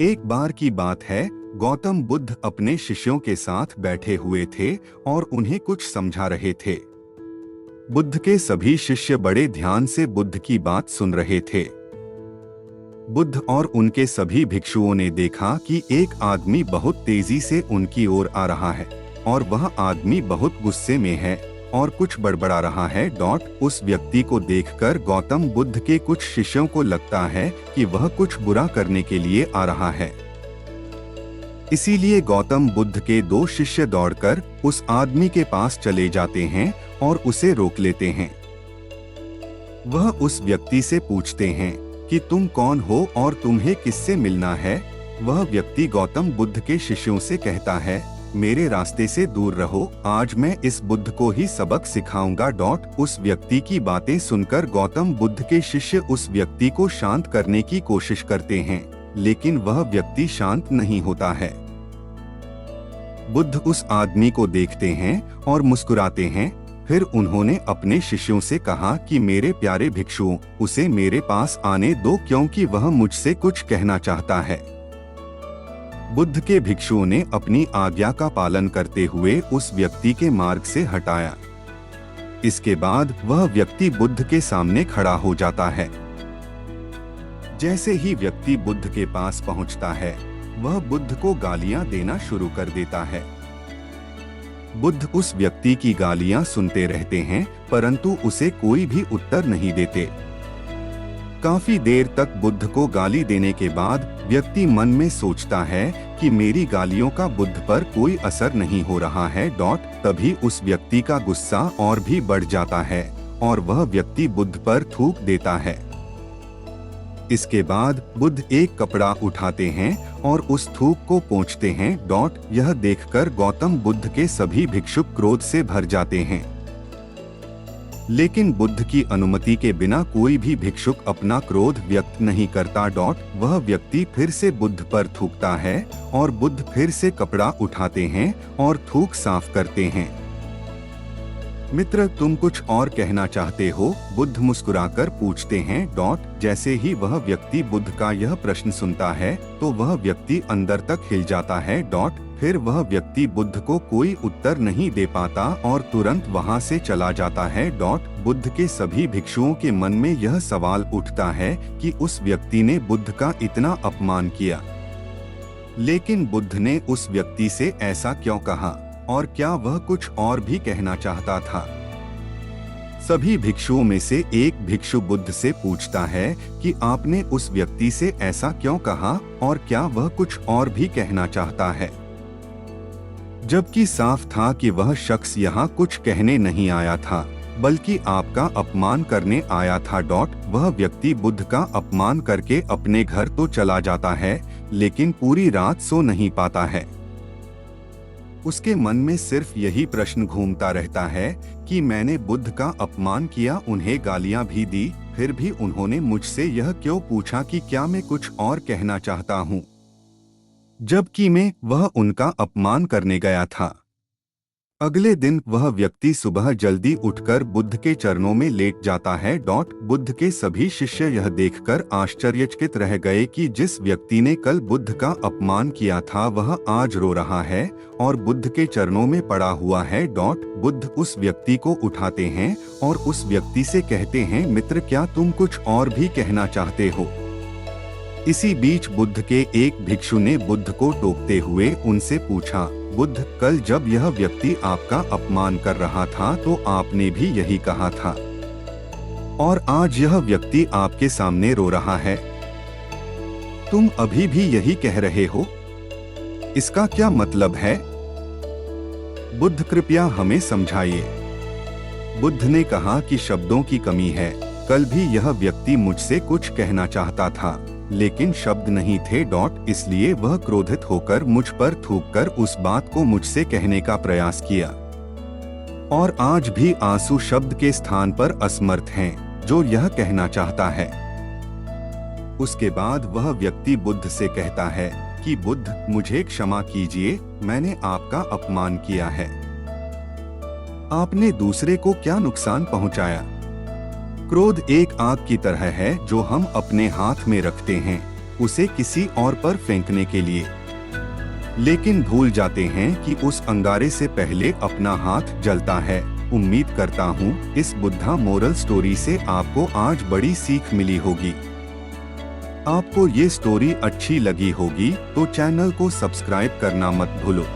एक बार की बात है, गौतम बुद्ध अपने शिष्यों के साथ बैठे हुए थे और उन्हें कुछ समझा रहे थे। बुद्ध के सभी शिष्य बड़े ध्यान से बुद्ध की बात सुन रहे थे। बुद्ध और उनके सभी भिक्षुओं ने देखा कि एक आदमी बहुत तेजी से उनकी ओर आ रहा है और वह आदमी बहुत गुस्से में है और कुछ बड़बड़ा रहा है। उस व्यक्ति को देखकर गौतम बुद्ध के कुछ शिष्यों को लगता है कि वह कुछ बुरा करने के लिए आ रहा है। इसीलिए गौतम बुद्ध के दो शिष्य दौड़कर उस आदमी के पास चले जाते हैं और उसे रोक लेते हैं। वह उस व्यक्ति से पूछते हैं कि तुम कौन हो और तुम्हें किससे मिलना है। वह व्यक्ति गौतम बुद्ध के शिष्यों से कहता है, मेरे रास्ते से दूर रहो, आज मैं इस बुद्ध को ही सबक सिखाऊंगा। उस व्यक्ति की बातें सुनकर गौतम बुद्ध के शिष्य उस व्यक्ति को शांत करने की कोशिश करते हैं, लेकिन वह व्यक्ति शांत नहीं होता है। बुद्ध उस आदमी को देखते हैं और मुस्कुराते हैं। फिर उन्होंने अपने शिष्यों से कहा कि मेरे प्यारे भिक्षुओं, उसे मेरे पास आने दो क्योंकि वह मुझसे कुछ कहना चाहता है। बुद्ध के भिक्षुओं ने अपनी आज्ञा का पालन करते हुए उस व्यक्ति के मार्ग से हटाया। इसके बाद वह व्यक्ति बुद्ध के सामने खड़ा हो जाता है। जैसे ही व्यक्ति बुद्ध के पास पहुंचता है, वह बुद्ध को गालियां देना शुरू कर देता है। बुद्ध उस व्यक्ति की गालियां सुनते रहते हैं, परंतु उसे कोई भी उत्तर नहीं देते। काफी देर तक बुद्ध को गाली देने के बाद व्यक्ति मन में सोचता है कि मेरी गालियों का बुद्ध पर कोई असर नहीं हो रहा है। तभी उस व्यक्ति का गुस्सा और भी बढ़ जाता है और वह व्यक्ति बुद्ध पर थूक देता है। इसके बाद बुद्ध एक कपड़ा उठाते हैं और उस थूक को पोंछते हैं। यह देखकर गौतम बुद्ध के सभी भिक्षुक क्रोध से भर जाते हैं, लेकिन बुद्ध की अनुमति के बिना कोई भी भिक्षुक अपना क्रोध व्यक्त नहीं करता। वह व्यक्ति फिर से बुद्ध पर थूकता है और बुद्ध फिर से कपड़ा उठाते हैं और थूक साफ करते हैं। मित्र, तुम कुछ और कहना चाहते हो? बुद्ध मुस्कुराकर पूछते हैं। जैसे ही वह व्यक्ति बुद्ध का यह प्रश्न सुनता है तो वह व्यक्ति अंदर तक हिल जाता है। फिर वह व्यक्ति बुद्ध को कोई उत्तर नहीं दे पाता और तुरंत वहां से चला जाता है। बुद्ध के सभी भिक्षुओं के मन में यह सवाल उठता है कि उस व्यक्ति ने बुद्ध का इतना अपमान किया, लेकिन बुद्ध ने उस व्यक्ति से ऐसा क्यों कहा और क्या वह कुछ और भी कहना चाहता था? सभी भिक्षुओं में से एक भिक्षु बुद्ध से पूछता है कि आपने उस व्यक्ति से ऐसा क्यों कहा और क्या वह कुछ और भी कहना चाहता है, जबकि साफ था कि वह शख्स यहाँ कुछ कहने नहीं आया था बल्कि आपका अपमान करने आया था। वह व्यक्ति बुद्ध का अपमान करके अपने घर तो चला जाता है, लेकिन पूरी रात सो नहीं पाता है। उसके मन में सिर्फ यही प्रश्न घूमता रहता है कि मैंने बुद्ध का अपमान किया, उन्हें गालियां भी दी, फिर भी उन्होंने मुझसे यह क्यों पूछा कि क्या मैं कुछ और कहना चाहता हूँ, जबकि मैं वह उनका अपमान करने गया था। अगले दिन वह व्यक्ति सुबह जल्दी उठकर बुद्ध के चरणों में लेट जाता है। बुद्ध के सभी शिष्य यह देखकर आश्चर्यचकित रह गए कि जिस व्यक्ति ने कल बुद्ध का अपमान किया था वह आज रो रहा है और बुद्ध के चरणों में पड़ा हुआ है। बुद्ध उस व्यक्ति को उठाते हैं और उस व्यक्ति से कहते हैं, मित्र, क्या तुम कुछ और भी कहना चाहते हो? इसी बीच बुद्ध के एक भिक्षु ने बुद्ध को टोकते हुए उनसे पूछा, बुद्ध, कल जब यह व्यक्ति आपका अपमान कर रहा था तो आपने भी यही कहा था और आज यह व्यक्ति आपके सामने रो रहा है, तुम अभी भी यही कह रहे हो, इसका क्या मतलब है? बुद्ध, कृपया हमें समझाइए। बुद्ध ने कहा कि शब्दों की कमी है, कल भी यह व्यक्ति मुझसे कुछ कहना चाहता था लेकिन शब्द नहीं थे। इसलिए वह क्रोधित होकर मुझ पर थूककर उस बात को मुझसे कहने का प्रयास किया और आज भी आंसू शब्द के स्थान पर असमर्थ हैं जो यह कहना चाहता है। उसके बाद वह व्यक्ति बुद्ध से कहता है कि बुद्ध, मुझे क्षमा कीजिए, मैंने आपका अपमान किया है। आपने दूसरे को क्या नुकसान पहुंचाया? क्रोध एक आग की तरह है जो हम अपने हाथ में रखते हैं, उसे किसी और पर फेंकने के लिए, लेकिन भूल जाते हैं कि उस अंगारे से पहले अपना हाथ जलता है। उम्मीद करता हूँ इस बुद्धा मोरल स्टोरी से आपको आज बड़ी सीख मिली होगी। आपको ये स्टोरी अच्छी लगी होगी तो चैनल को सब्सक्राइब करना मत भूलो।